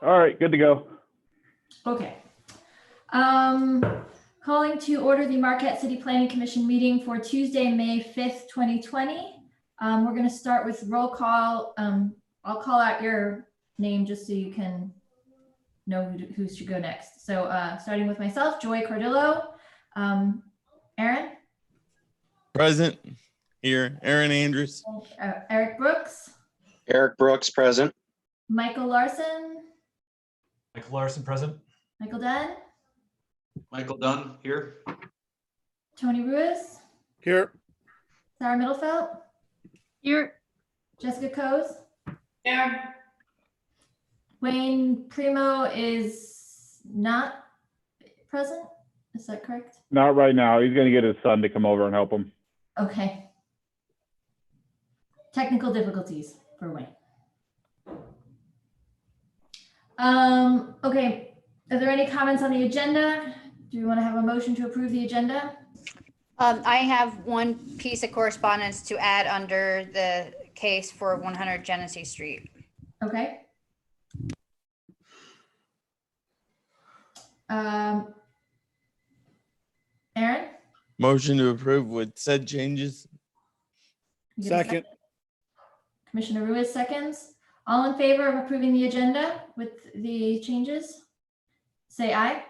All right, good to go. Okay. Calling to order the Marquette City Planning Commission meeting for Tuesday, May 5th, 2020. We're going to start with roll call. I'll call out your name just so you can know who should go next. So starting with myself, Joy Cordillo. Aaron? Present. Here. Aaron Andrews. Eric Brooks. Eric Brooks, present. Michael Larson. Michael Larson, present. Michael Dunn. Michael Dunn, here. Tony Ruiz. Here. Sarah Middlefelt. Here. Jessica Coase. Here. Wayne Primo is not present. Is that correct? Not right now. He's going to get his son to come over and help him. Okay. Technical difficulties for Wayne. Okay. Are there any comments on the agenda? Do we want to have a motion to approve the agenda? I have one piece of correspondence to add under the case for 100 Genesee Street. Okay. Aaron? Motion to approve with said changes. You get a Second. Commissioner Ruiz seconds. All in favor of approving the agenda with the changes? Say aye.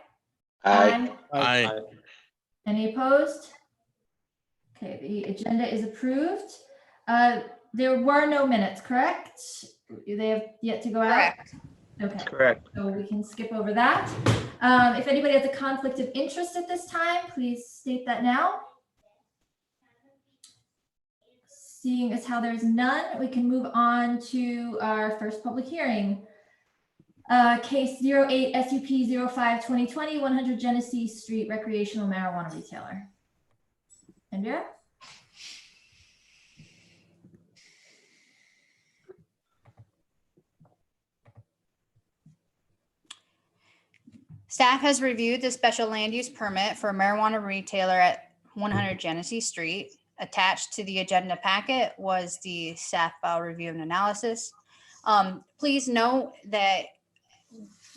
Aye. Aye. Any opposed? Okay, the agenda is approved. There were no minutes, correct? They have yet to go out? Correct. Okay, Correct. so we can skip over that. If anybody has a conflict of interest at this time, please state that now. Seeing as how there's none, we can move on to our first public hearing. Case 08 SUP 05 2020 100 Genesee Street recreational marijuana retailer. Andrea? Staff has reviewed the special land use permit for a marijuana retailer at 100 Genesee Street. Attached to the agenda packet was the staff file review and analysis. Please note that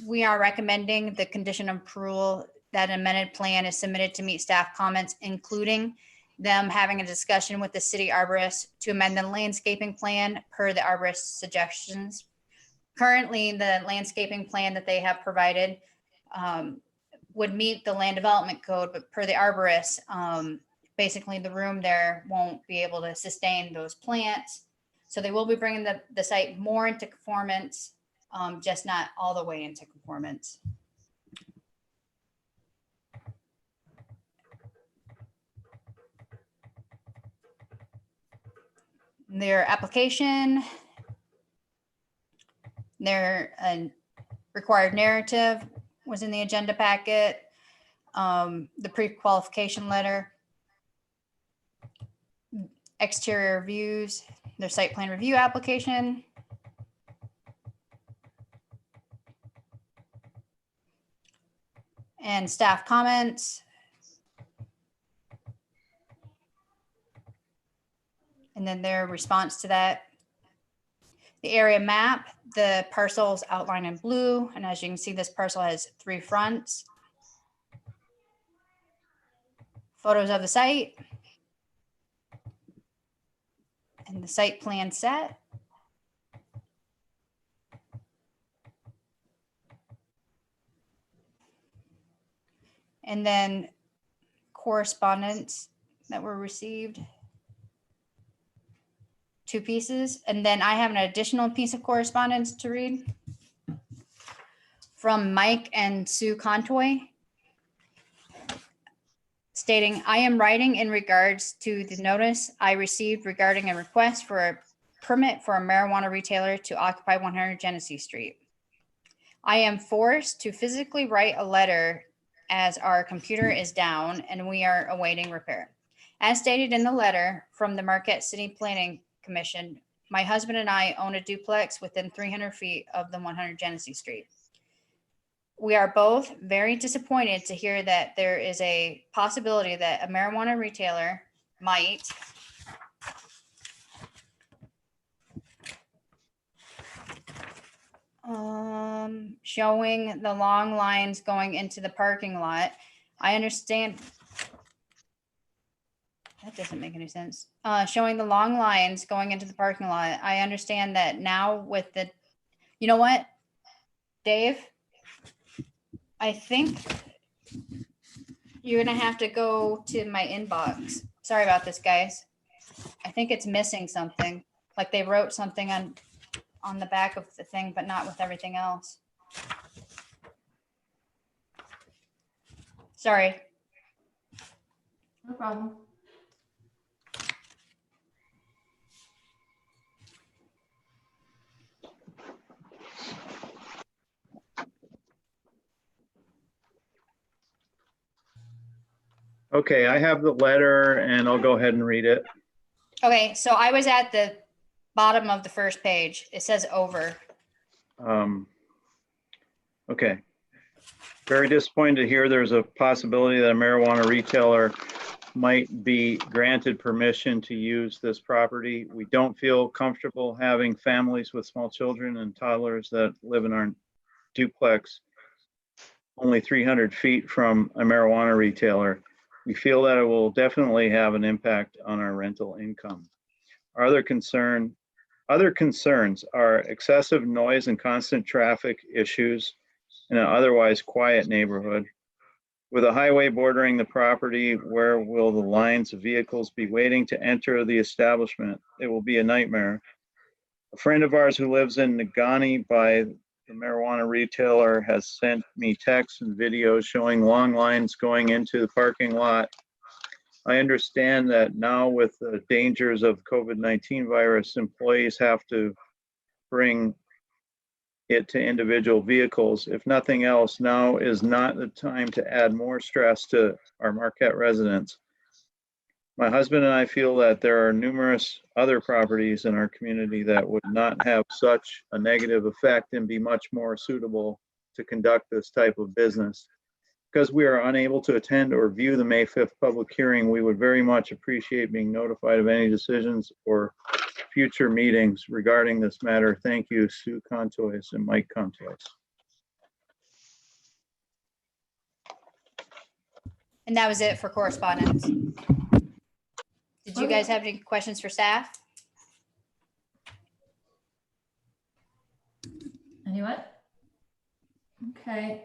we are recommending the condition of approval that amended plan is submitted to meet staff comments, including them having a discussion with the city arborist to amend the landscaping plan per the arborist's suggestions. Currently, the landscaping plan that they have provided would meet the land development code, but per the arborist, basically the room there won't be able to sustain those plants. So they will be bringing the site more into conformance, just not all the way into conformance. Their application, their required narrative was in the agenda packet, the pre-qualification letter, exterior reviews, their site plan review application, and staff comments. And then their response to that. The area map, the parcels outlined in blue. And as you can see, this parcel has 3 fronts. Photos of the site. And the site plan set. And then correspondence that were received. 2 pieces. And then I have an additional piece of correspondence to read from Mike and Sue Contoy, stating, I am writing in regards to the notice I received regarding a request for a permit for a marijuana retailer to occupy 100 Genesee Street. I am forced to physically write a letter as our computer is down and we are awaiting repair. As stated in the letter from the Marquette City Planning Commission, my husband and I own a duplex within 300 feet of the 100 Genesee Street. We are both very disappointed to hear that there is a possibility that a marijuana retailer might Showing the long lines going into the parking lot. I understand. That doesn't make any sense. Showing the long lines going into the parking lot. I understand that now with the, you know what, Dave? I think you're gonna have to go to my inbox. Sorry about this, guys. I think it's missing something. Like they wrote something on the back of the thing, but not with everything else. Sorry. No problem. Okay, I have the letter and I'll go ahead and read it. Okay, so I was at the bottom of the first page. It says over. Okay. Very disappointed to hear there's a possibility that a marijuana retailer might be granted permission to use this property. We don't feel comfortable having families with small children and toddlers that live in our duplex only 300 feet from a marijuana retailer. We feel that it will definitely have an impact on our rental income. Our other concerns are excessive noise and constant traffic issues in an otherwise quiet neighborhood. With a highway bordering the property, where will the lines of vehicles be waiting to enter the establishment? It will be a nightmare. A friend of ours who lives in Nagani by the marijuana retailer has sent me texts and videos showing long lines going into the parking lot. I understand that now with the dangers of COVID-19 virus, employees have to bring it to individual vehicles. If nothing else, now is not the time to add more stress to our Marquette residents. My husband and I feel that there are numerous other properties in our community that would not have such a negative effect and be much more suitable to conduct this type of business. Because we are unable to attend or view the May 5th public hearing, we would very much appreciate being notified of any decisions or future meetings regarding this matter. Thank you, Sue Contois and Mike Contois. And that was it for correspondence. Did you guys have any questions for staff? Anyone? Okay.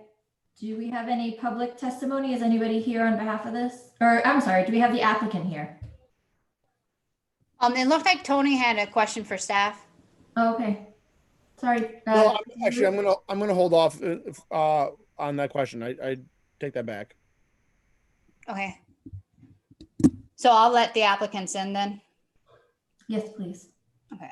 Do we have any public testimony? Is anybody here on behalf of this? Or I'm sorry, do we have the applicant here? It looked like Tony had a question for staff. Oh, okay. Sorry. No, actually, I'm gonna hold off on that question. I take that back. Okay. So I'll let the applicants in then. Yes, please. Okay.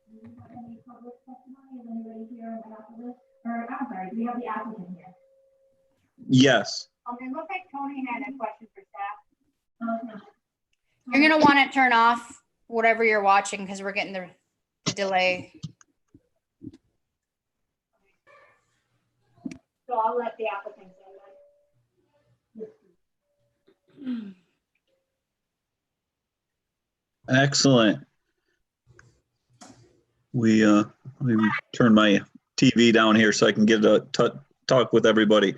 Do we have any public testimony? Is anybody here on behalf of this? Or I'm sorry, do we have the applicant here? Yes. It looked like Tony had a question for staff. Okay. You're gonna want to turn off whatever you're watching because we're getting the delay. So I'll let the applicants in. Excellent. Let me turn my TV down here so I can get to talk with everybody.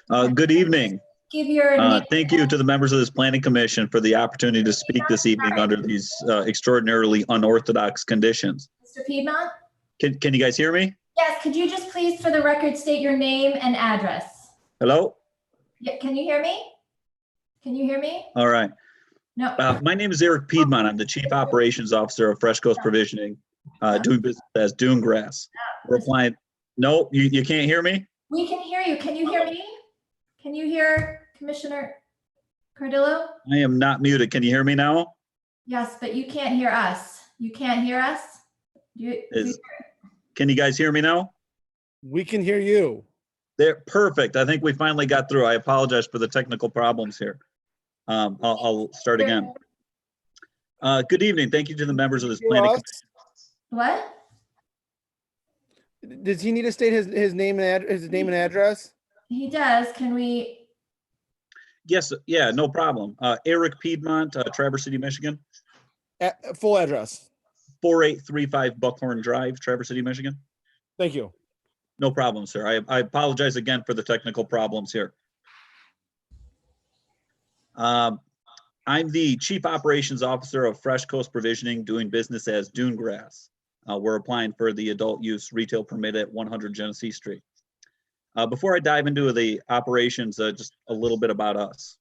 Good evening. Give your name. Thank you to the members of this planning commission for the opportunity to speak this evening under these extraordinarily unorthodox conditions. Mr. Piedmont? Can you guys hear me? Yes, could you just please, for the record, state your name and address? Hello? Yeah, can you hear me? Can you hear me? All right. No. My name is Eric Piedmont. I'm the Chief Operations Officer of Fresh Coast Provisioning, doing business as Dune Grass. We're applying. No, you can't hear me? We can hear you. Can you hear me? Can you hear Commissioner Cardillo? I am not muted. Can you hear me now? Yes, but you can't hear us. You can't hear us? Can you guys hear me now? We can hear you. They're perfect. I think we finally got through. I apologize for the technical problems here. I'll start again. Good evening. Thank you to the members of this planning commission. What? Does he need to state his name and address? he does. Can we, Yes, yeah, no problem. Eric Piedmont, Traverse City, Michigan, Full address. 4835 Buckhorn Drive, Traverse City, Michigan. Thank you. No problem, sir. I apologize again for the technical problems here. I'm the Chief Operations Officer of Fresh Coast Provisioning, doing business as Dune Grass. We're applying for the adult use retail permit at 100 Genesee Street. Before I dive into the operations, just a little bit about us.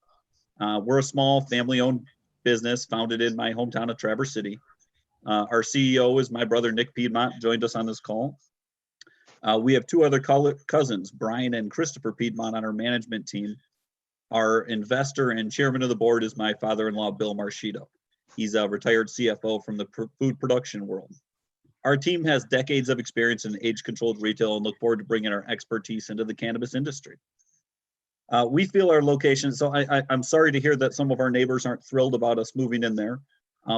We're a small family-owned business founded in my hometown of Traverse City. Our CEO is my brother, Nick Piedmont, joined us on this call. We have two other cousins, Brian and Christopher Piedmont, on our management team. Our investor and chairman of the board is my father-in-law, Bill Marchito. He's a retired CFO from the food production world. Our team has decades of experience in age-controlled retail and look forward to bringing our expertise into the cannabis industry. We feel our location, so I'm sorry to hear that some of our neighbors aren't thrilled about us moving in there,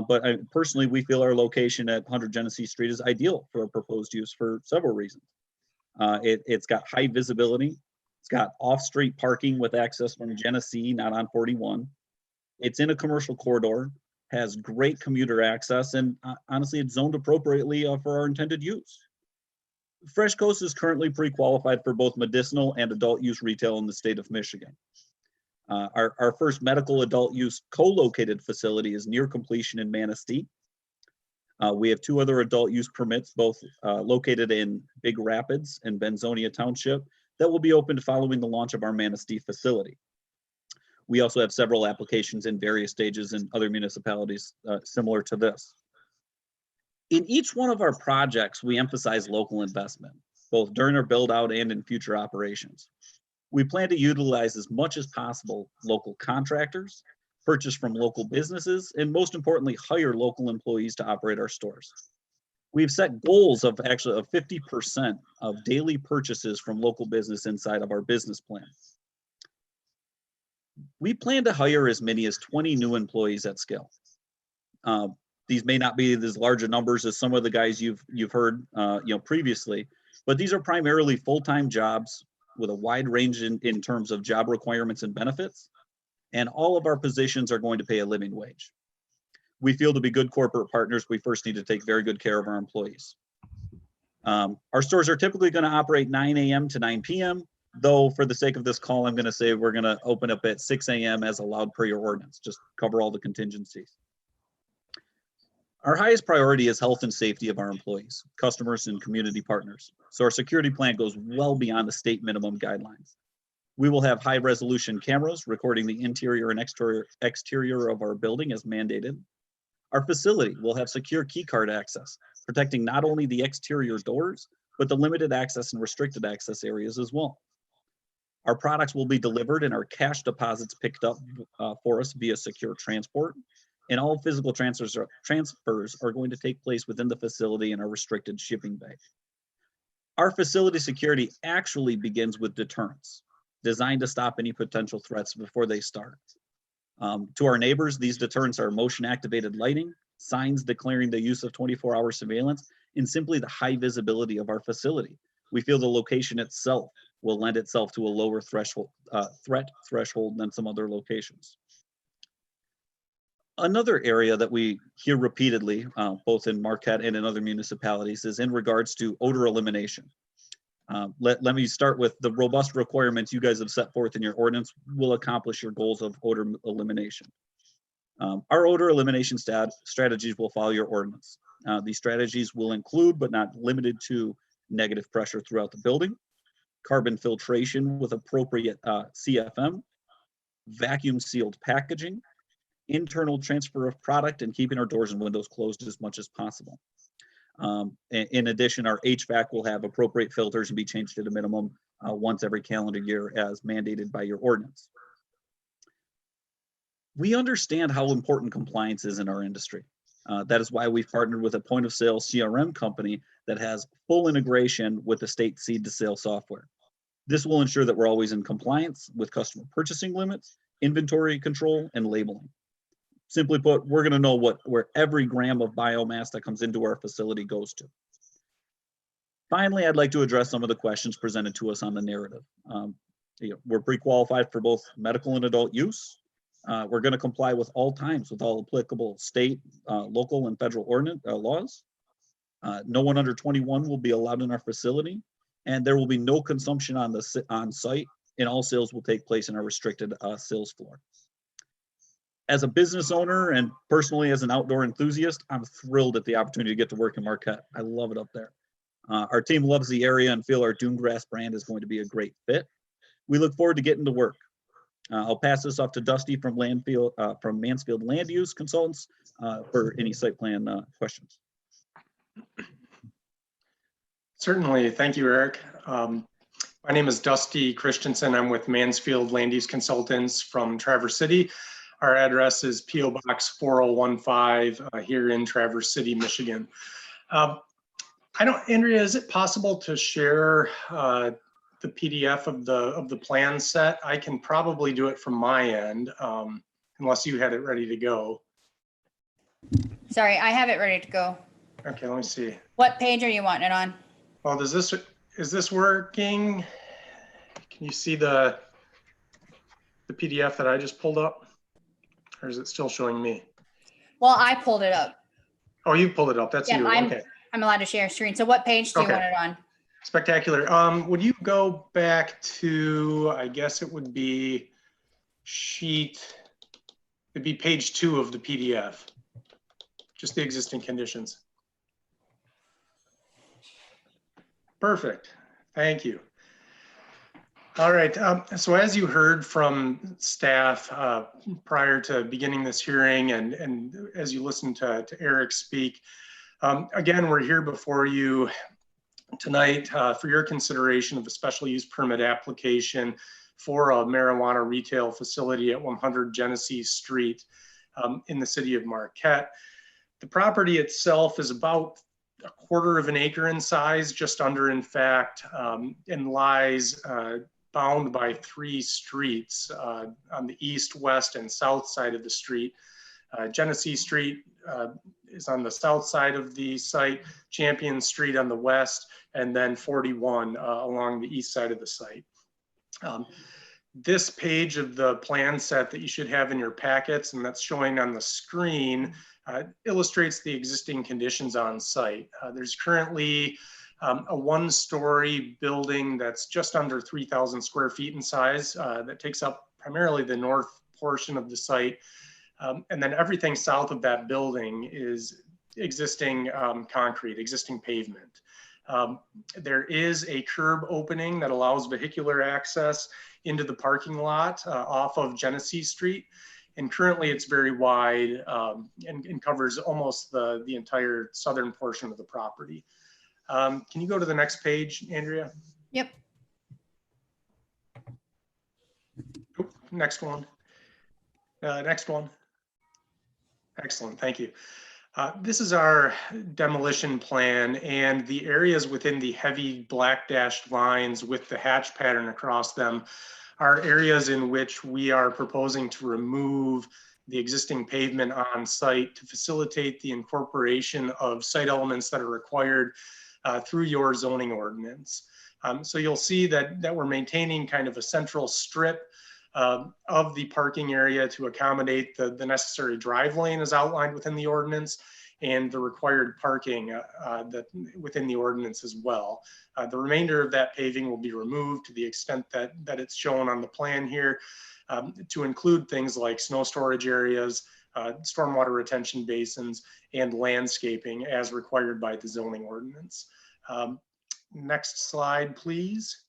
but personally, we feel our location at 100 Genesee Street is ideal for a proposed use for several reasons. It's got high visibility. It's got off-street parking with access from Genesee, not on 41. It's in a commercial corridor, has great commuter access, and honestly, it's zoned appropriately for our intended use. Fresh Coast is currently pre-qualified for both medicinal and adult use retail in the state of Michigan. Our first medical adult use co-located facility is near completion in Manistee. We have two other adult use permits, both located in Big Rapids and Benzonia Township, that will be opened following the launch of our Manistee facility. We also have several applications in various stages in other municipalities similar to this. In each one of our projects, we emphasize local investment, both during our build out and in future operations. We plan to utilize as much as possible local contractors, purchase from local businesses, and most importantly, hire local employees to operate our stores. We've set goals of 50% of daily purchases from local business inside of our business plan. We plan to hire as many as 20 new employees at scale. These may not be as large a numbers as some of the guys you've heard previously, but these are primarily full-time jobs with a wide range in terms of job requirements and benefits, and all of our positions are going to pay a living wage. We feel to be good corporate partners, we first need to take very good care of our employees. Our stores are typically going to operate 9 a.m. to 9 p.m., though for the sake of this call, I'm going to say we're going to open up at 6 a.m. as allowed per your ordinance, just cover all the contingencies. Our highest priority is health and safety of our employees, customers, and community partners. So our security plan goes well beyond the state minimum guidelines. We will have high resolution cameras recording the interior and exterior of our building as mandated. Our facility will have secure key card access, protecting not only the exterior doors, but the limited access and restricted access areas as well. Our products will be delivered and our cash deposits picked up for us via secure transport. And all physical transfers are going to take place within the facility in a restricted shipping bay. Our facility security actually begins with deterrence, designed to stop any potential threats before they start. To our neighbors, these deterrents are motion-activated lighting, signs declaring the use of 24-hour surveillance, and simply the high visibility of our facility. We feel the location itself will lend itself to a lower threat threshold than some other locations. Another area that we hear repeatedly, both in Marquette and in other municipalities, is in regards to odor elimination. Let me start with the robust requirements you guys have set forth in your ordinance will accomplish your goals of odor elimination. Our odor elimination strategies will follow your ordinance. These strategies will include, but not limited to, negative pressure throughout the building, carbon filtration with appropriate CFM, vacuum sealed packaging, internal transfer of product, and keeping our doors and windows closed as much as possible. In addition, our HVAC will have appropriate filters and be changed at a minimum once every calendar year as mandated by your ordinance. We understand how important compliance is in our industry. That is why we've partnered with a point of sale CRM company that has full integration with the state seed to sale software. This will ensure that we're always in compliance with customer purchasing limits, inventory control, and labeling. Simply put, we're going to know where every gram of biomass that comes into our facility goes to. Finally, I'd like to address some of the questions presented to us on the narrative. We're pre-qualified for both medical and adult use. We're going to comply with all times with all applicable state, local, and federal ordinance laws. No one under 21 will be allowed in our facility, and there will be no consumption on site, and all sales will take place in our restricted sales floor. As a business owner and personally as an outdoor enthusiast, I'm thrilled at the opportunity to get to work in Marquette. I love it up there. Our team loves the area and feel our Dune Grass brand is going to be a great fit. We look forward to getting to work. I'll pass this off to Dusty from Mansfield Land Use Consultants for any site plan questions. Certainly. Thank you, Eric. My name is Dusty Christensen. I'm with Mansfield Land Use Consultants from Traverse City. Our address is P.O. Box 4015 here in Traverse City, Michigan. Andrea, is it possible to share the PDF of the plan set? I can probably do it from my end, unless you had it ready to go. Sorry, I have it ready to go. Okay, let me see. What page are you wanting it on? Well, is this working? Can you see the PDF that I just pulled up? Or is it still showing me? Well, I pulled it up. Oh, you pulled it up. That's you. Okay. I'm allowed to share screen. So what page do you want it on? Spectacular. Would you go back to, I guess it would be it'd be page 2 of the PDF. Just the existing conditions. Perfect. Thank you. All right. So as you heard from staff prior to beginning this hearing, and as you listened to Eric speak, again, we're here before you tonight for your consideration of a special use permit application for a marijuana retail facility at 100 Genesee Street in the city of Marquette. The property itself is about 1/4 of an acre in size, just under, in fact, and lies bound by 3 streets on the east, west, and south side of the street. Genesee Street is on the south side of the site, Champion Street on the west, and then 41 along the east side of the site. This page of the plan set that you should have in your packets, and that's showing on the screen, illustrates the existing conditions on site. There's currently a 1-story building that's just under 3,000 square feet in size that takes up primarily the north portion of the site. And then everything south of that building is existing concrete, existing pavement. There is a curb opening that allows vehicular access into the parking lot off of Genesee Street. And currently it's very wide and covers almost the entire southern portion of the property. Can you go to the next page, Andrea? Yep. Oop, next one. Next one. Excellent, thank you. This is our demolition plan, and the areas within the heavy black dashed lines with the hatch pattern across them are areas in which we are proposing to remove the existing pavement on site to facilitate the incorporation of site elements that are required through your zoning ordinance. So you'll see that we're maintaining kind of a central strip of the parking area to accommodate the necessary drive lane as outlined within the ordinance, and the required parking that within the ordinance as well. The remainder of that paving will be removed to the extent that it's shown on the plan here, to include things like snow storage areas, stormwater retention basins, and landscaping as required by the zoning ordinance. Next slide, please.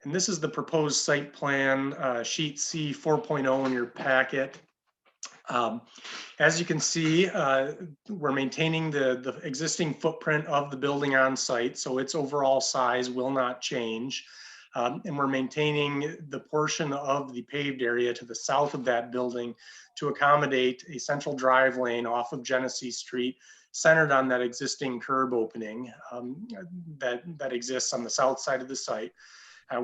And this is the proposed site plan, sheet C 4.0 in your packet. As you can see, we're maintaining the existing footprint of the building on site, so its overall size will not change. And we're maintaining the portion of the paved area to the south of that building to accommodate a central drive lane off of Genesee Street, centered on that existing curb opening that exists on the south side of the site.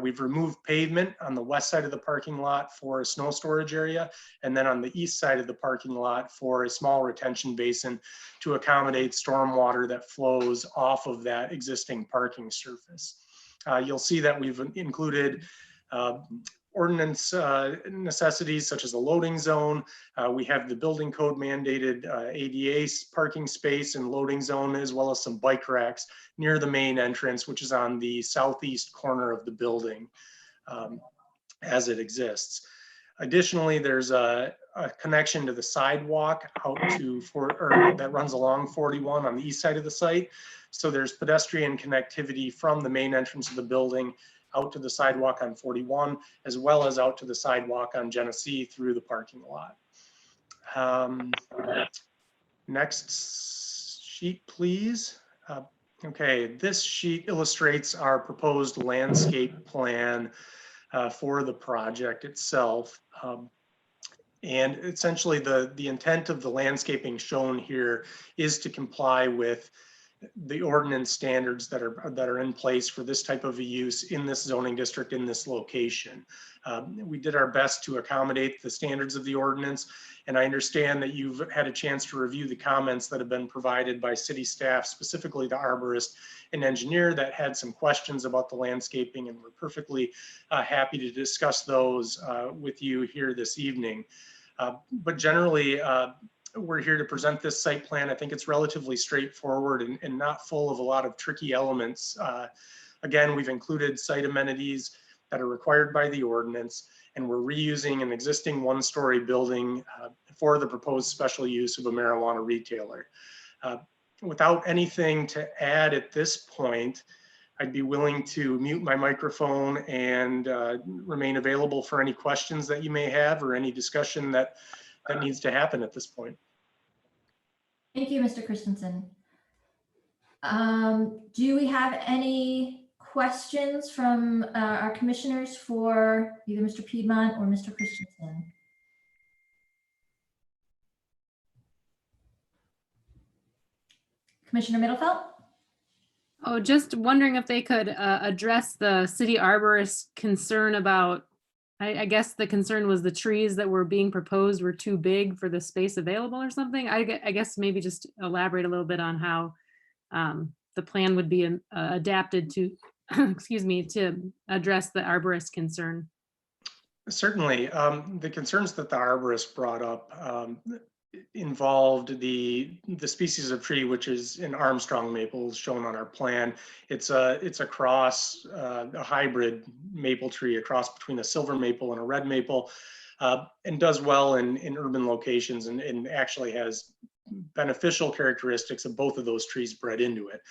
We've removed pavement on the west side of the parking lot for a snow storage area, and then on the east side of the parking lot for a small retention basin to accommodate stormwater that flows off of that existing parking surface. You'll see that we've included ordinance necessities such as a loading zone. We have the building code mandated ADA parking space and loading zone, as well as some bike racks near the main entrance, which is on the southeast corner of the building as it exists. Additionally, there's a connection to the sidewalk out to that runs along 41 on the east side of the site. So there's pedestrian connectivity from the main entrance of the building out to the sidewalk on 41, as well as out to the sidewalk on Genesee through the parking lot. Next sheet, please. Okay, this sheet illustrates our proposed landscape plan for the project itself. And essentially the intent of the landscaping shown here is to comply with the ordinance standards that are in place for this type of a use in this zoning district in this location. We did our best to accommodate the standards of the ordinance, and I understand that you've had a chance to review the comments that have been provided by city staff, specifically the arborist and engineer, that had some questions about the landscaping, and we're perfectly happy to discuss those with you here this evening. But generally, we're here to present this site plan. I think it's relatively straightforward and not full of a lot of tricky elements. Again, we've included site amenities that are required by the ordinance, and we're reusing an existing one-story building for the proposed special use of a marijuana retailer. Without anything to add at this point, I'd be willing to mute my microphone and remain available for any questions that you may have or any discussion that needs to happen at this point. Thank you, Mr. Christensen. Do we have any questions from our commissioners for either Mr. Piedmont or Mr. Christensen? Commissioner Middlefelt? Oh, just wondering if they could address the city arborist concern about, I guess the concern was the trees that were being proposed were too big for the space available or something. I guess maybe just elaborate a little bit on how the plan would be adapted to, excuse me, to address the arborist concern. Certainly. The concerns that the arborist brought up involved the species of tree, which is an Armstrong maple, shown on our plan. It's a cross, a hybrid maple tree, a cross between a silver maple and a red maple, and does well in urban locations, and actually has beneficial characteristics of both of those trees bred into it.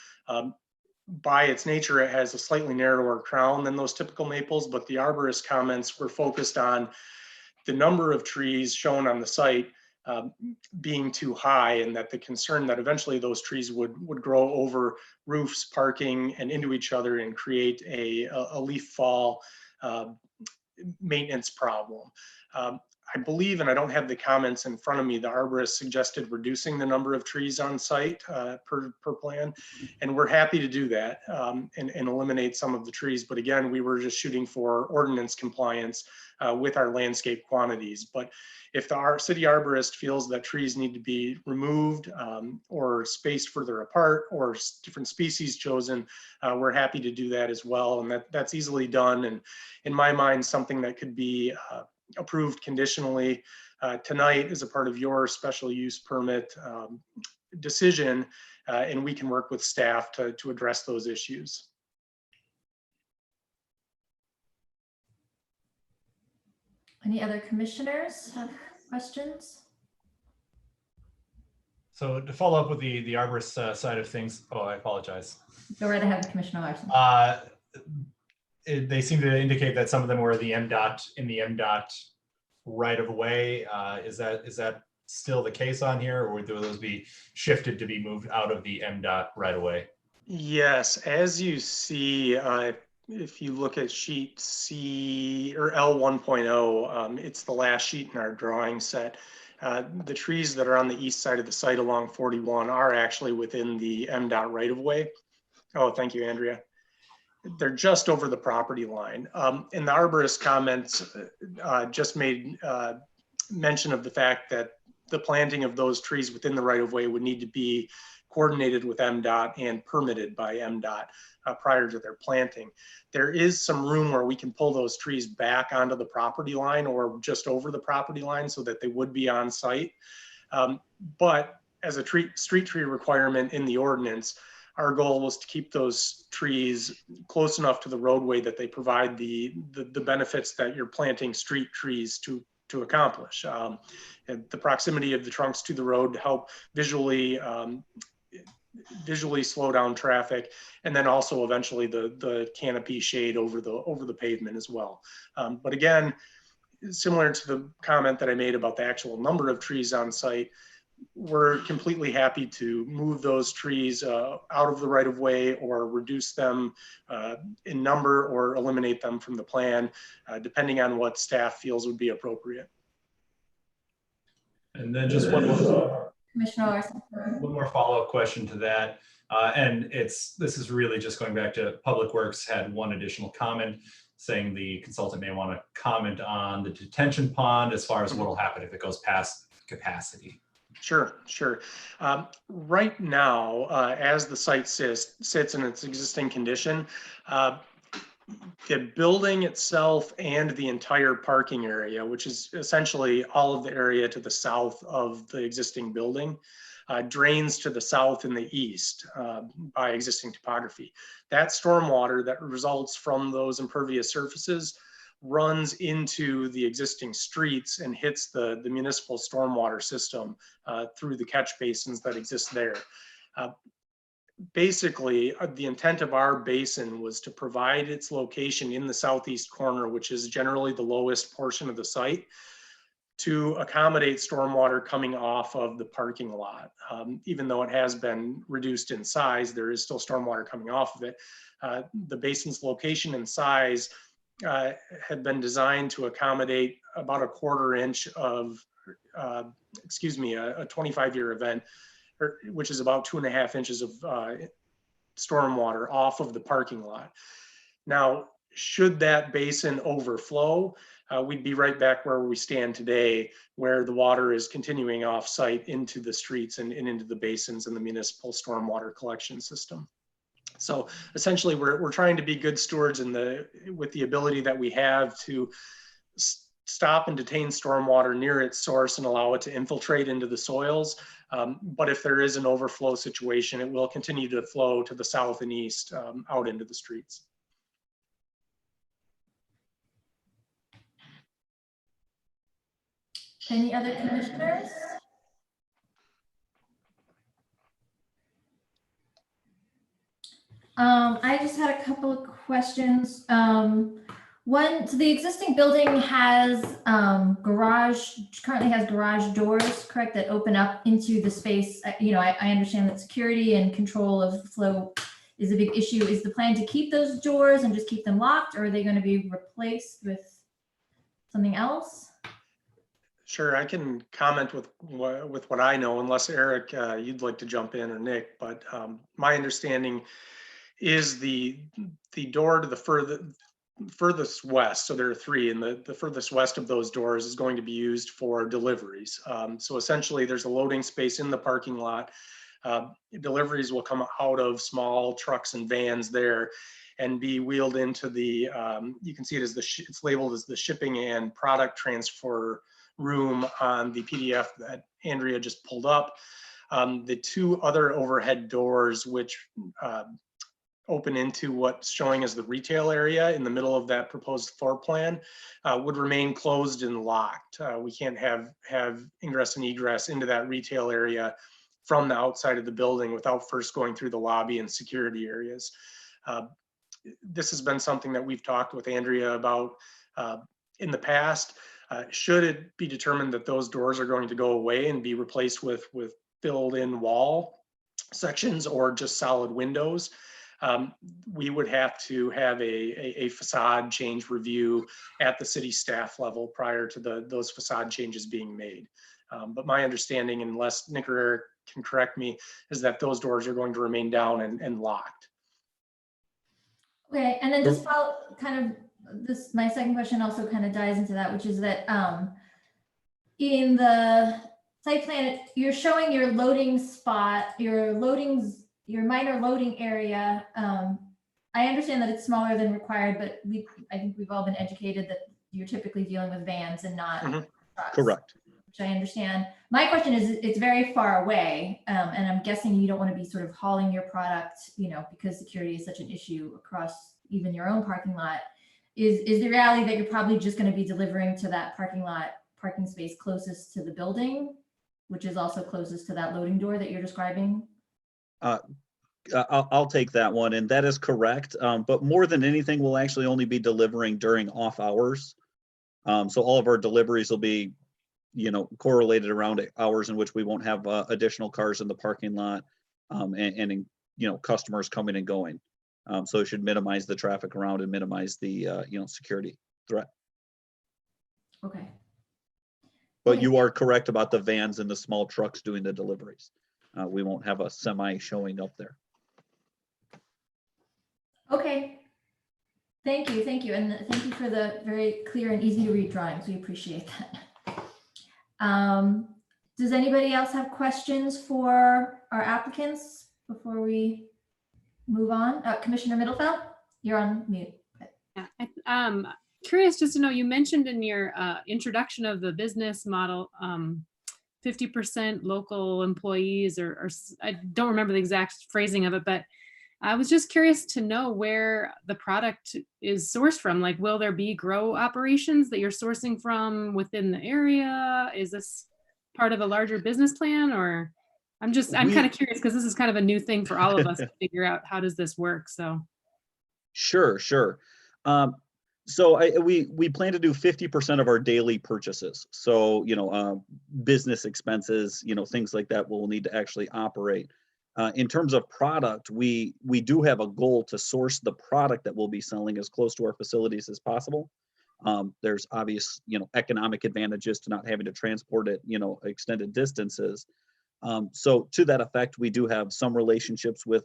By its nature, it has a slightly narrower crown than those typical maples, but the arborist comments were focused on the number of trees shown on the site being too high, and that the concern that eventually those trees would grow over roofs, parking, and into each other and create a leaf fall maintenance problem. I believe, and I don't have the comments in front of me, the arborist suggested reducing the number of trees on site per plan, and we're happy to do that and eliminate some of the trees. But again, we were just shooting for ordinance compliance with our landscape quantities. But if the city arborist feels that trees need to be removed or spaced further apart or different species chosen, we're happy to do that as well. And that's easily done. And in my mind, something that could be approved conditionally tonight as a part of your special use permit decision, and we can work with staff to address those issues. Any other commissioners have questions? So to follow up with the arborist side of things, oh, I apologize. Go right ahead, Commissioner Larson. They seem to indicate that some of them were in the MDOT right of way. Is that still the case on here, or would those be shifted to be moved out of the MDOT right of way? Yes, as you see, if you look at sheet C or L 1.0, it's the last sheet in our drawing set. The trees that are on the east side of the site along 41 are actually within the MDOT right of way. Oh, thank you, Andrea. They're just over the property line. And the arborist comments just made mention of the fact that the planting of those trees within the right of way would need to be coordinated with MDOT and permitted by MDOT prior to their planting. There is some room where we can pull those trees back onto the property line or just over the property line so that they would be on site. But as a street tree requirement in the ordinance, our goal was to keep those trees close enough to the roadway that they provide the benefits that you're planting street trees to accomplish. And the proximity of the trunks to the road to help visually slow down traffic, and then also eventually the canopy shade over the pavement as well. But again, similar to the comment that I made about the actual number of trees on site, we're completely happy to move those trees out of the right of way or reduce them in number or eliminate them from the plan, depending on what staff feels would be appropriate. And then just one more. Commissioner Larson. One more follow-up question to that. And this is really just going back to Public Works had one additional comment saying the consultant may want to comment on the detention pond as far as what will happen if it goes past capacity. Sure. Right now, as the site sits in its existing condition, the building itself and the entire parking area, which is essentially all of the area to the south of the existing building, drains to the south and the east by existing topography. That stormwater that results from those impervious surfaces runs into the existing streets and hits the municipal stormwater system through the catch basins that exist there. Basically, the intent of our basin was to provide its location in the southeast corner, which is generally the lowest portion of the site, to accommodate stormwater coming off of the parking lot. Even though it has been reduced in size, there is still stormwater coming off of it. The basin's location and size had been designed to accommodate about a 1/4 inch of, a 25-year event, which is about 2.5 inches of stormwater off of the parking lot. Now, should that basin overflow, we'd be right back where we stand today, where the water is continuing off site into the streets and into the basins and the municipal stormwater collection system. So essentially, we're trying to be good stewards with the ability that we have to stop and detain stormwater near its source and allow it to infiltrate into the soils. But if there is an overflow situation, it will continue to flow to the south and east out into the streets. Any other commissioners? I just had a couple of questions. One, so the existing building has currently has garage doors, correct, that open up into the space. I understand that security and control of the flow is a big issue. Is the plan to keep those doors and just keep them locked, or are they going to be replaced with something else? Sure, I can comment with what I know, unless Eric, you'd like to jump in, or Nick, but my understanding is the door to the furthest west, so there are 3, and the furthest west of those doors is going to be used for deliveries. So essentially there's a loading space in the parking lot. Deliveries will come out of small trucks and vans there and be wheeled into the, you can see it as it's labeled as the shipping and product transfer room on the PDF that Andrea just pulled up. The 2 other overhead doors, which open into what's showing as the retail area in the middle of that proposed floor plan, would remain closed and locked. We can't have ingress and egress into that retail area from the outside of the building without first going through the lobby and security areas. This has been something that we've talked with Andrea about in the past. Should it be determined that those doors are going to go away and be replaced with filled-in wall sections or just solid windows, we would have to have a facade change review at the city staff level prior to those facade changes being made. But my understanding, unless Nick or Eric can correct me, is that those doors are going to remain down and locked. Okay, and then just follow my second question also kind of dives into that, which is that in the site plan, you're showing your loading spot, your minor loading area. I understand that it's smaller than required, but I think we've all been educated that you're typically dealing with vans and not trucks. Correct. Which I understand. My question is, it's very far away, and I'm guessing you don't want to be sort of hauling your product, because security is such an issue across even your own parking lot. Is the reality that you're probably just going to be delivering to that parking space closest to the building, which is also closest to that loading door that you're describing? I'll take that one, and that is correct. But more than anything, we'll actually only be delivering during off hours. So all of our deliveries will be, correlated around hours in which we won't have additional cars in the parking lot, and customers coming and going. So it should minimize the traffic around and minimize the security threat. Okay. But you are correct about the vans and the small trucks doing the deliveries. We won't have a semi showing up there. Okay. Thank you, and thank you for the very clear and easy to read drawings. We appreciate that. Does anybody else have questions for our applicants before we move on? Commissioner Middlefeld, you're on mute. Yeah, curious just to know, you mentioned in your introduction of the business model, 50% local employees, or I don't remember the exact phrasing of it, but I was just curious to know where the product is sourced from. Like, will there be grow operations that you're sourcing from within the area? Is this part of a larger business plan, or I'm kind of curious because this is kind of a new thing for all of us to figure out how does this work. So. Sure. So we plan to do 50% of our daily purchases. So, business expenses, things like that we'll need to actually operate. In terms of product, we do have a goal to source the product that we'll be selling as close to our facilities as possible. There's obvious, economic advantages to not having to transport it, extended distances. So to that effect, we do have some relationships with,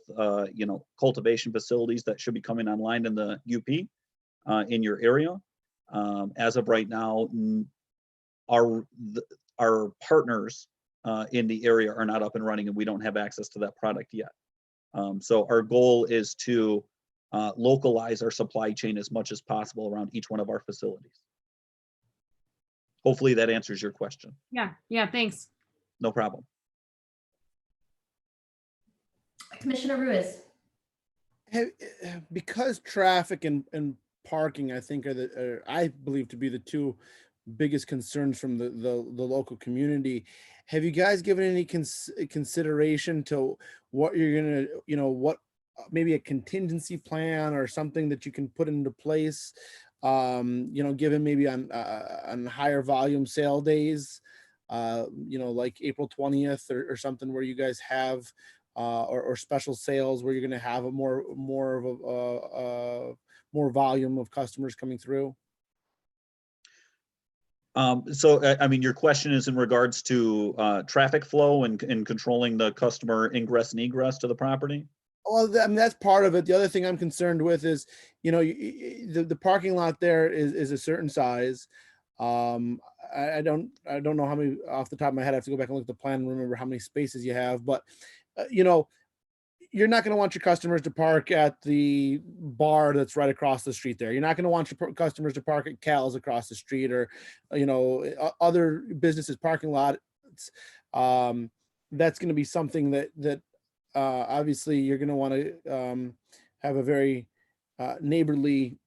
cultivation facilities that should be coming online in the UP in your area. As of right now, our partners in the area are not up and running, and we don't have access to that product yet. So our goal is to localize our supply chain as much as possible around each one of our facilities. Hopefully that answers your question. Yeah, thanks. No problem. Commissioner Ruiz. Because traffic and parking, I think, I believe to be the two biggest concerns from the local community. Have you guys given any consideration to what you're gonna, maybe a contingency plan or something that you can put into place, given maybe on higher volume sale days, like April 20th or something, where you guys have or special sales where you're going to have a more volume of customers coming through? So, I mean, your question is in regards to traffic flow and controlling the customer ingress and egress to the property? Well, I mean, that's part of it. The other thing I'm concerned with is, the parking lot there is a certain size. I don't know how many off the top of my head. I have to go back and look at the plan and remember how many spaces you have, but you're not going to want your customers to park at the bar that's right across the street there. You're not going to want your customers to park at Cal's across the street, or, other businesses parking lot. That's going to be something that obviously you're going to want to have a very neighborly,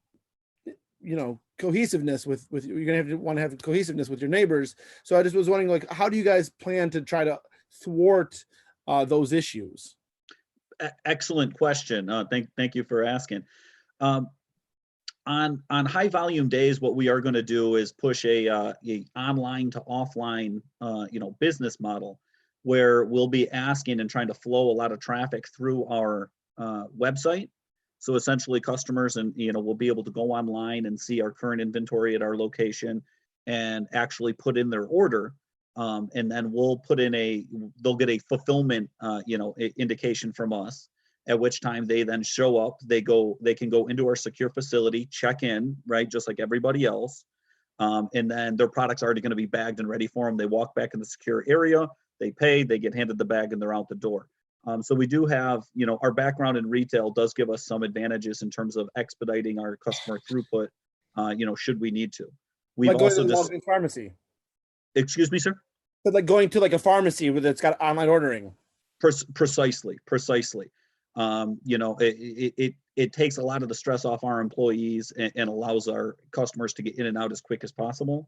cohesiveness with you're going to want to have cohesiveness with your neighbors. So I just was wondering, like, how do you guys plan to try to thwart those issues? Excellent question. Thank you for asking. On high volume days, what we are going to do is push a online to offline, business model, where we'll be asking and trying to flow a lot of traffic through our website. So essentially, customers will be able to go online and see our current inventory at our location and actually put in their order. And then we'll put in they'll get a fulfillment, indication from us, at which time they then show up, they can go into our secure facility, check in, right, just like everybody else. And then their product's already going to be bagged and ready for them. They walk back in the secure area, they pay, they get handed the bag, and they're out the door. So we do have, our background in retail does give us some advantages in terms of expediting our customer throughput, should we need to. We've Like going also to the just, walk-in pharmacy. excuse me, sir? But like going to like a pharmacy that's got online ordering. Precisely. It takes a lot of the stress off our employees and allows our customers to get in and out as quick as possible.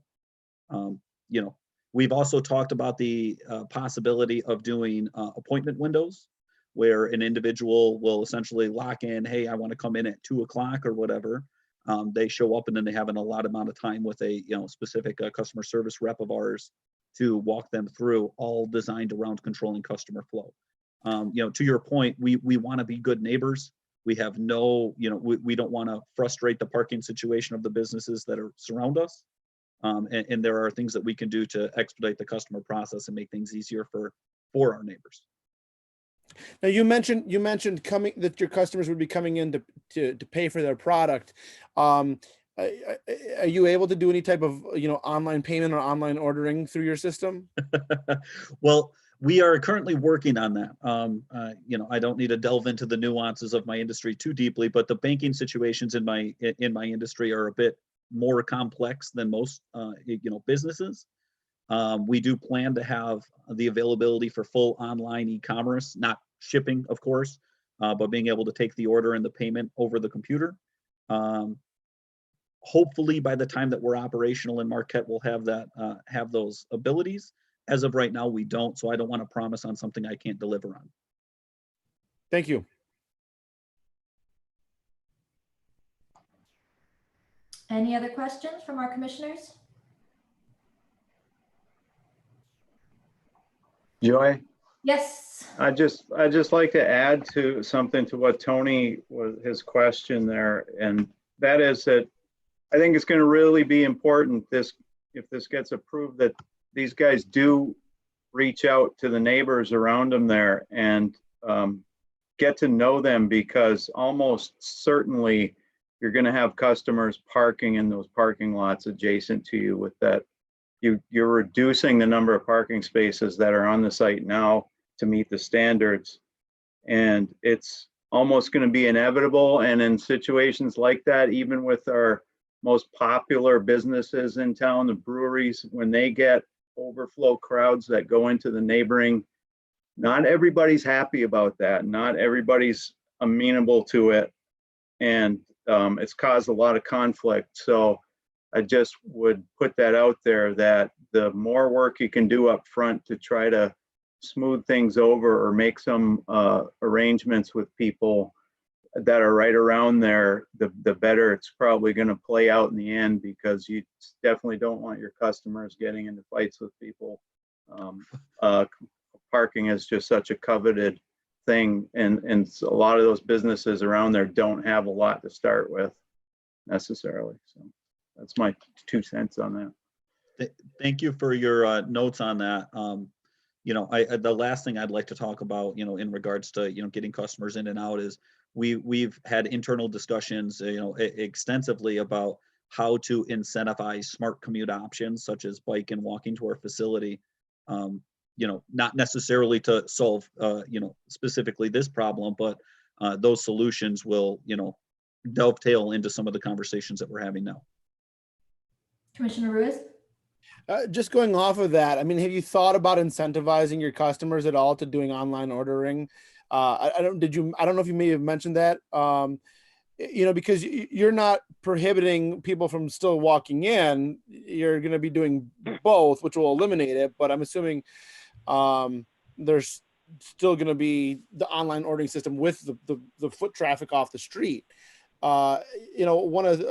We've also talked about the possibility of doing appointment windows where an individual will essentially lock in, hey, I want to come in at 2 o'clock or whatever. They show up and then they have an allotted amount of time with a specific customer service rep of ours to walk them through, all designed around controlling customer flow. To your point, we want to be good neighbors. We have no, we don't want to frustrate the parking situation of the businesses that surround us. And there are things that we can do to expedite the customer process and make things easier for our neighbors. Now you mentioned that your customers would be coming in to pay for their product. Are you able to do any type of online payment or online ordering through your system? Well, we are currently working on that. I don't need to delve into the nuances of my industry too deeply, but the banking situations in my industry are a bit more complex than most businesses. We do plan to have the availability for full online e-commerce, not shipping, of course, but being able to take the order and the payment over the computer. Hopefully by the time that we're operational in Marquette, we'll have those abilities. As of right now, we don't, so I don't want to promise on something I can't deliver on. Thank you. Any other questions from our commissioners? Joy, Yes. I just like to add to something to what Tony his question there, and that is that I think it's going to really be important if this gets approved, that these guys do reach out to the neighbors around them there and get to know them, because almost certainly you're going to have customers parking in those parking lots adjacent to you. With that, you're reducing the number of parking spaces that are on the site now to meet the standards, and it's almost going to be inevitable. And in situations like that, even with our most popular businesses in town, the breweries, when they get overflow crowds that go into the neighboring, not everybody's happy about that. Not everybody's amenable to it. And it's caused a lot of conflict. So I just would put that out there, that the more work you can do up front to try to smooth things over or make some arrangements with people that are right around there, the better it's probably going to play out in the end, because you definitely don't want your customers getting into fights with people. Parking is just such a coveted thing, and a lot of those businesses around there don't have a lot to start with necessarily. So that's my 2 cents on that. Thank you for your notes on that. The last thing I'd like to talk about, in regards to, getting customers in and out, is we've had internal discussions, extensively about how to incentivize smart commute options, such as bike and walking to our facility. Not necessarily to solve, specifically this problem, but those solutions will, dovetail into some of the conversations that we're having now. Commissioner Ruiz? Just going off of that, I mean, have you thought about incentivizing your customers at all to doing online ordering? I don't know if you may have mentioned that, because you're not prohibiting people from still walking in. You're going to be doing both, which will eliminate it. But I'm assuming there's still going to be the online ordering system with the foot traffic off the street. A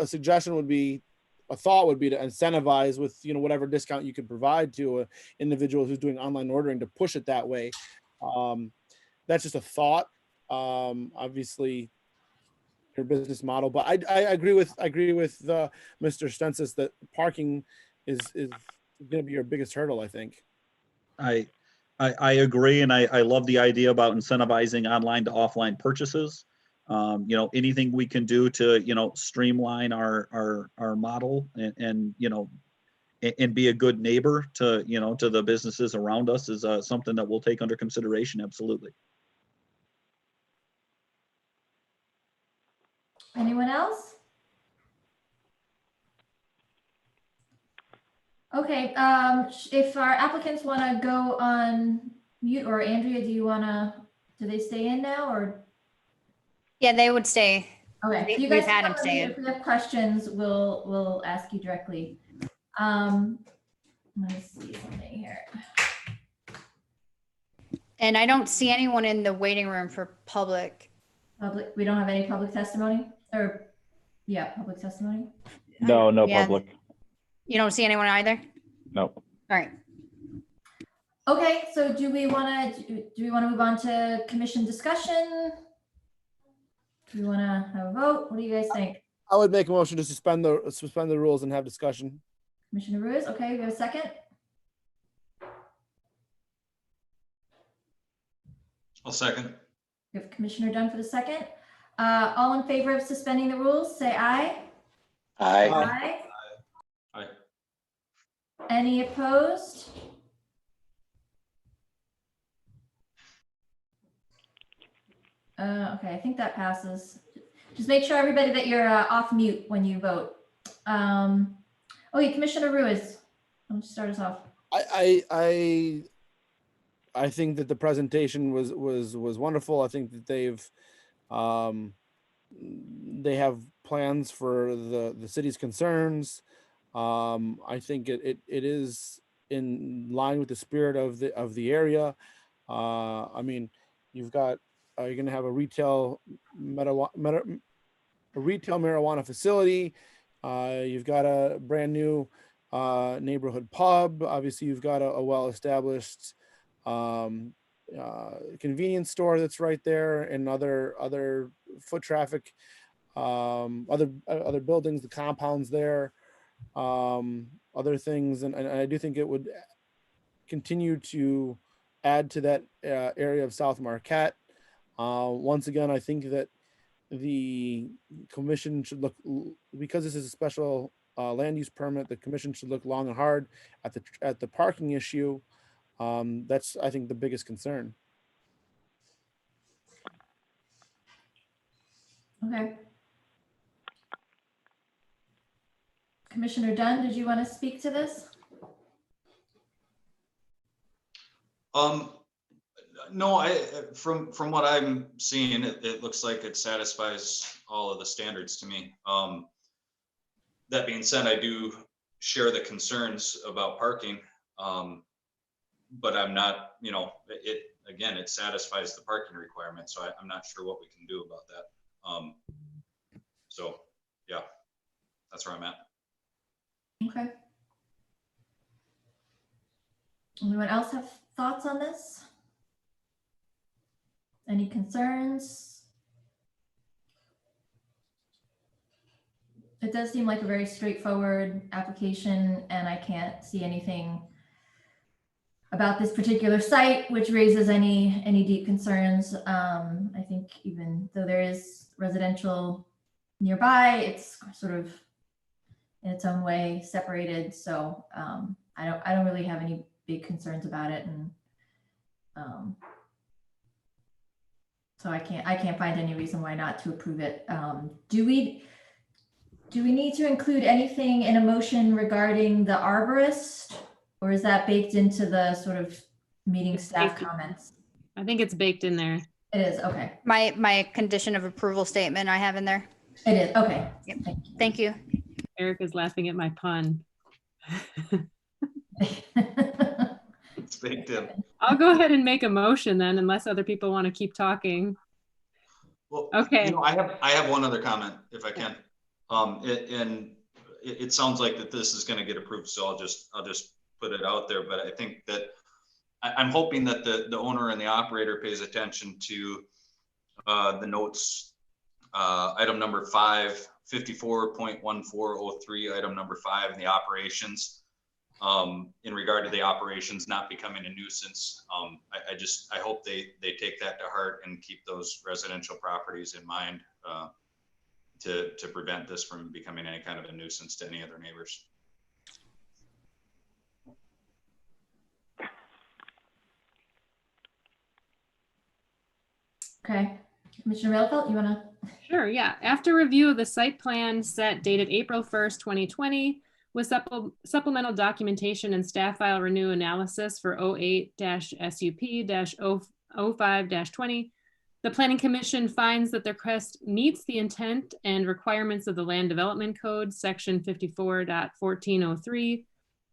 suggestion would be, a thought would be to incentivize with, whatever discount you could provide to an individual who's doing online ordering to push it that way. That's just a thought. Obviously, your business model, but I agree with Mr. Stensis that parking is going to be your biggest hurdle, I think. I agree, and I love the idea about incentivizing online to offline purchases. Anything we can do to streamline our model and and be a good neighbor to, to the businesses around us is something that we'll take under consideration. Absolutely. Anyone else? Okay, if our applicants want to go on mute, or Andrea, do they stay in now, or? Yeah, they would stay. Okay, so you We've guys had can them come on mute. staying. If we have questions, we'll ask you directly. Let me see something here. And I don't see anyone in the waiting room for public. We don't have any public testimony, or, yeah, public testimony? No, no Yeah. public. You don't see anyone either? No. All right. Okay, so do we want to move on to commission discussion? Do we want to have a vote? What do you guys think? I would make a motion to suspend the rules and have discussion. Commissioner Ruiz, okay, we have a second? I'll second. We have Commissioner Dunn for the second. All in favor of suspending the rules, say aye. Aye. Aye. Aye. Any opposed? Okay, I think that passes. Just make sure, everybody, that you're off mute when you vote. Okay, Commissioner Ruiz, I'll start us off. I think that the presentation was wonderful. I think that they have plans for the city's concerns. I think it is in line with the spirit of the area. I mean, you're going to have a retail marijuana facility. You've got a brand new neighborhood pub. Obviously, you've got a well-established convenience store that's right there, and other foot traffic, other buildings, the compounds there, other things, and I do think it would continue to add to that area of South Marquette. Once again, I think that the commission should look, because this is a special land use permit, the commission should look long and hard at the parking issue. That's, I think, the biggest concern. Okay. Commissioner Dunn, did you want to speak to this? No, from what I'm seeing, it looks like it satisfies all of the standards to me. That being said, I do share the concerns about parking, but I'm not, it satisfies the parking requirement, so I'm not sure what we can do about that. So yeah, that's where I'm at. Okay. Anyone else have thoughts on this? Any concerns? It does seem like a very straightforward application, and I can't see anything about this particular site which raises any deep concerns. I think even though there is residential nearby, it's sort of in its own way separated. So I don't really have any big concerns about it, and so I can't find any reason why not to approve it. Do we need to include anything in a motion regarding the arborist, or is that baked into the sort of meeting staff comments? I think it's baked in there. It is, okay. My condition of approval statement I have in there. It is, okay. Yep. Thank you. Eric is laughing at my pun. It's baked in. I'll go ahead and make a motion then, unless other people want to keep talking. Well, Okay. I have one other comment, if I can. It sounds like that this is going to get approved, so I'll just put it out there. But I think that I'm hoping that the owner and the operator pays attention to the notes, item number 5, 54.1403, item number 5, and the operations. In regard to the operations not becoming a nuisance, I hope they take that to heart and keep those residential properties in mind to prevent this from becoming any kind of a nuisance to any other neighbors. Okay. Commissioner Middlefield, you want to? Sure, yeah. After review of the site plan set dated April 1st, 2020, with supplemental documentation and staff file renew analysis for 08-SUP-05-20, the Planning Commission finds that the request meets the intent and requirements of the Land Development Code, section 54.1403,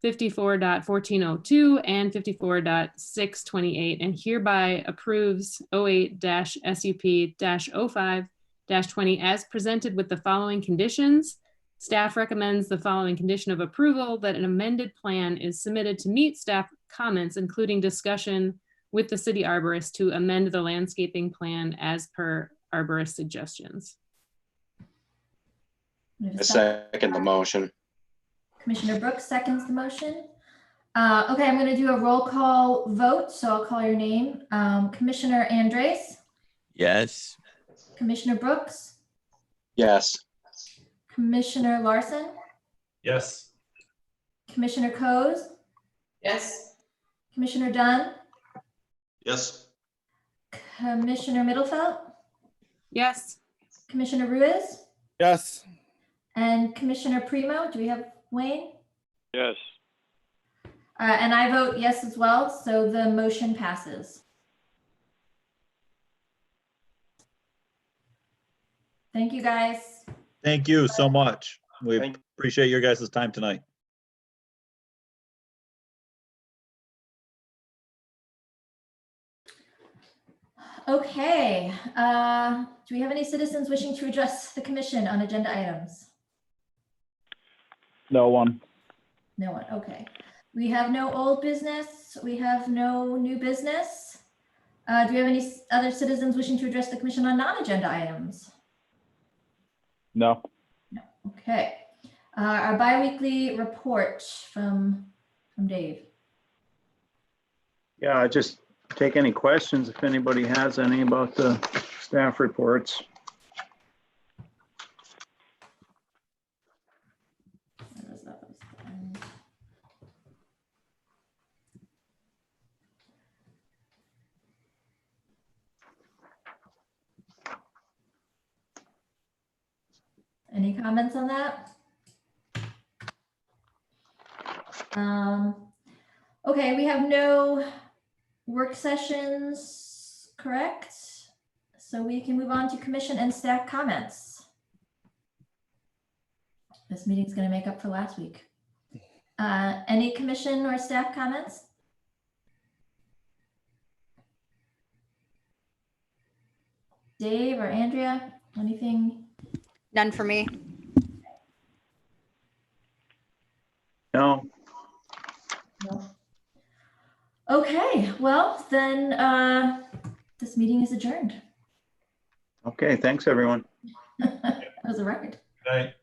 54.1402, and 54.628, and hereby approves 08-SUP-05-20 as presented with the following conditions. Staff recommends the following condition of approval: that an amended plan is submitted to meet staff comments, including discussion with the city arborist to amend the landscaping plan as per arborist suggestions. I second the motion. Commissioner Brooks seconds the motion. Okay, I'm going to do a roll call vote, so I'll call your name. Commissioner Andres, Yes. Commissioner Brooks, Yes. Commissioner Larson, Yes. Commissioner Coase, Yes. Commissioner Dunn, Yes. Commissioner Middlefield, Yes. Commissioner Ruiz, Yes. and Commissioner Primo. Do we have Wayne? Yes. And I vote yes as well, so the motion passes. Thank you, guys. Thank you so much. We Thank- appreciate your guys' time tonight. Okay, do we have any citizens wishing to address the commission on agenda items? No one. No one, okay. We have no old business, we have no new business. Do we have any other citizens wishing to address the commission on non-agenda items? No. Okay, our bi-weekly report from Dave. Yeah, just take any questions if anybody has any about the staff reports. Any comments on that? Okay, we have no work sessions, correct? So we can move on to commission and staff comments. This meeting's going to make up for last week. Any commission or staff comments? Dave or Andrea, anything? None for me. No, No. Okay, well, then this meeting is adjourned. okay, thanks, everyone. That was a record. Good night.